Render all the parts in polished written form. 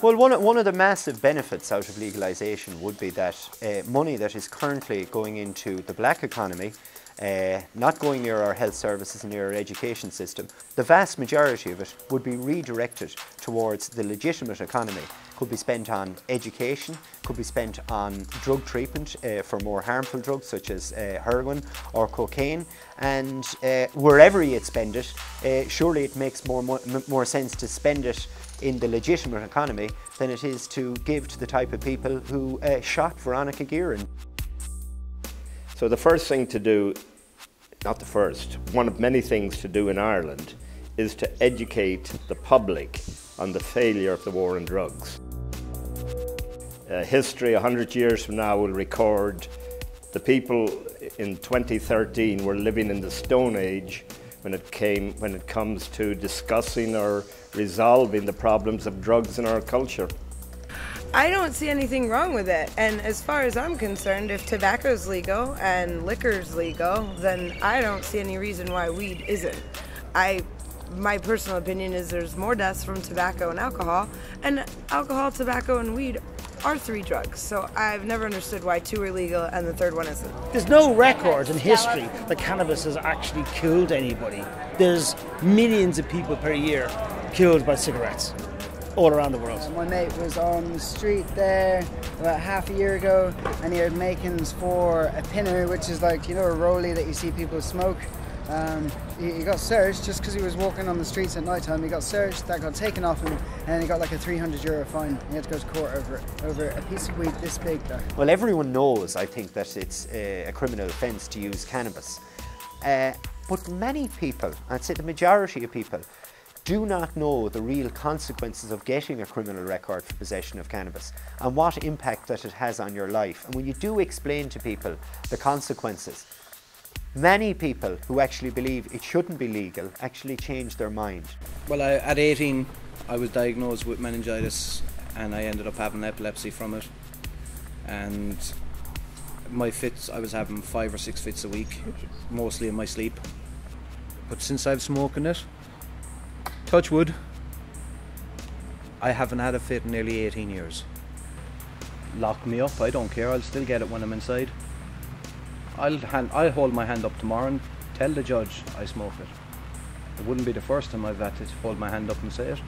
Well, one of the massive benefits out of legalisation would be that money that is currently going into the black economy, not going near our health services and near our education system, the vast majority of it would be redirected towards the legitimate economy. Could be spent on education, could be spent on drug treatment for more harmful drugs such as heroin or cocaine, and wherever you'd spend it, surely it makes more sense to spend it in the legitimate economy than it is to give to the type of people who shot Veronica Guerin. So the first thing to do, not the first, one of many things to do in Ireland is to educate the public on the failure of the war on drugs. History 100 years from now will record the people in 2013 were living in the Stone Age when it comes to discussing or resolving the problems of drugs in our culture. I don't see anything wrong with it, and as far as I'm concerned, if tobacco's legal and liquor's legal, then I don't see any reason why weed isn't. My personal opinion is there's more deaths from tobacco and alcohol, tobacco, and weed are 3 drugs, so I've never understood why 2 are legal and the 3rd one isn't. There's no record in history that cannabis has actually killed anybody. There's millions of people per year killed by cigarettes all around the world. My mate was on the street there about half a year ago, and he had makings for a pinner, which is like, you know, a rollie that you see people smoke. He got searched just because he was walking on the streets at night time. He got searched, that got taken off him, and he got like a €300 fine. He had to go to court over a piece of weed this big there. Well, everyone knows, I think, that it's a criminal offence to use cannabis. But many people, I'd say the majority of people, do not know the real consequences of getting a criminal record for possession of cannabis and what impact that it has on your life. And when you do explain to people the consequences, many people who actually believe it shouldn't be legal actually change their mind. Well, at 18 I was diagnosed with meningitis and I ended up having epilepsy from it, and my fits, I was having 5 or 6 fits a week, mostly in my sleep. But since I've smoking it, touch wood, I haven't had a fit in nearly 18 years. Lock me up, I don't care, I'll still get it when I'm inside. I'll hold my hand up tomorrow and tell the judge I smoke it. It wouldn't be the first time I've had to hold my hand up and say it.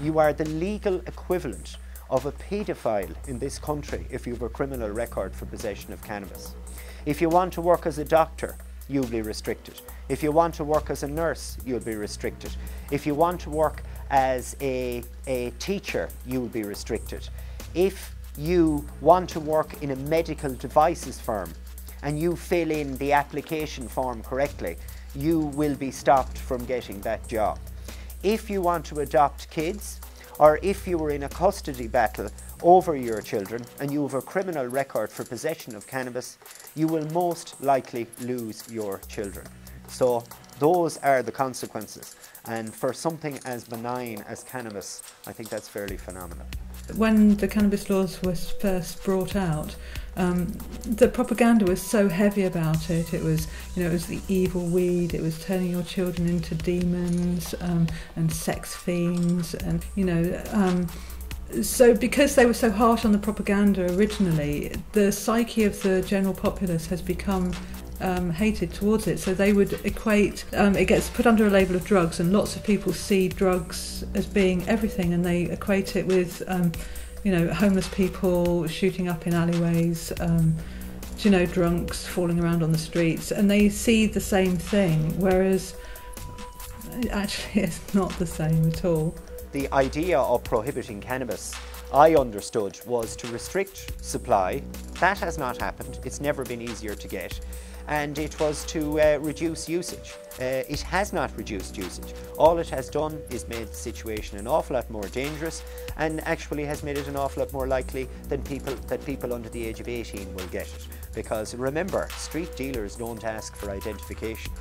You are the legal equivalent of a paedophile in this country if you have a criminal record for possession of cannabis. If you want to work as a doctor, you'll be restricted. If you want to work as a nurse, you'll be restricted. If you want to work as a teacher, you'll be restricted. If you want to work in a medical devices firm and you fill in the application form correctly, you will be stopped from getting that job. If you want to adopt kids, or if you were in a custody battle over your children and you have a criminal record for possession of cannabis, you will most likely lose your children. So those are the consequences. And for something as benign as cannabis, I think that's fairly phenomenal. When the cannabis laws were first brought out, the propaganda was so heavy about it. It was, it was the evil weed. It was turning your children into demons and sex fiends, and so because they were so harsh on the propaganda originally, the psyche of the general populace has become hated towards it. So they would equate, it gets put under a label of drugs, and lots of people see drugs as being everything, and they equate it with homeless people shooting up in alleyways, drunks falling around on the streets, and they see the same thing, whereas actually it's not the same at all. The idea of prohibiting cannabis, I understood, was to restrict supply. That has not happened. It's never been easier to get. And it was to reduce usage. It has not reduced usage. All it has done is made the situation an awful lot more dangerous, and actually has made it an awful lot more likely that people under the age of 18 will get it. Because remember, street dealers don't ask for identification.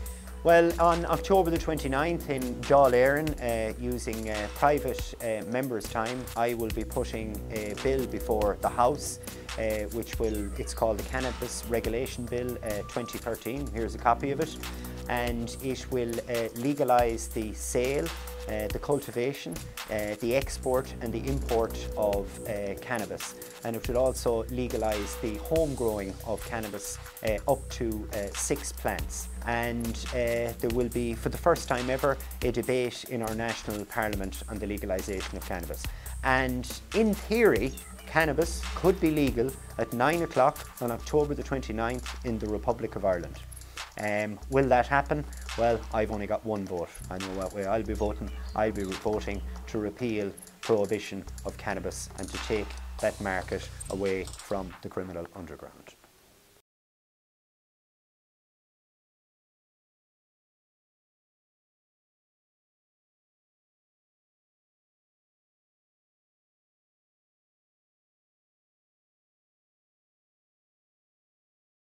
Well, on October the 29th in Dáil Éireann, using private members' time, I will be putting a bill before the House, it's called the Cannabis Regulation Bill 2013. Here's a copy of it. And it will legalise the sale the cultivation, the export and the import of cannabis, and it would also legalise the home growing of cannabis up to 6 plants. And there will be, for the first time ever, a debate in our national parliament on the legalisation of cannabis. And in theory, cannabis could be legal at 9 o'clock on October the 29th in the Republic of Ireland. Will that happen? Well, I've only got one vote. I know what way I'll be voting. I'll be voting to repeal prohibition of cannabis and to take that market away from the criminal underground.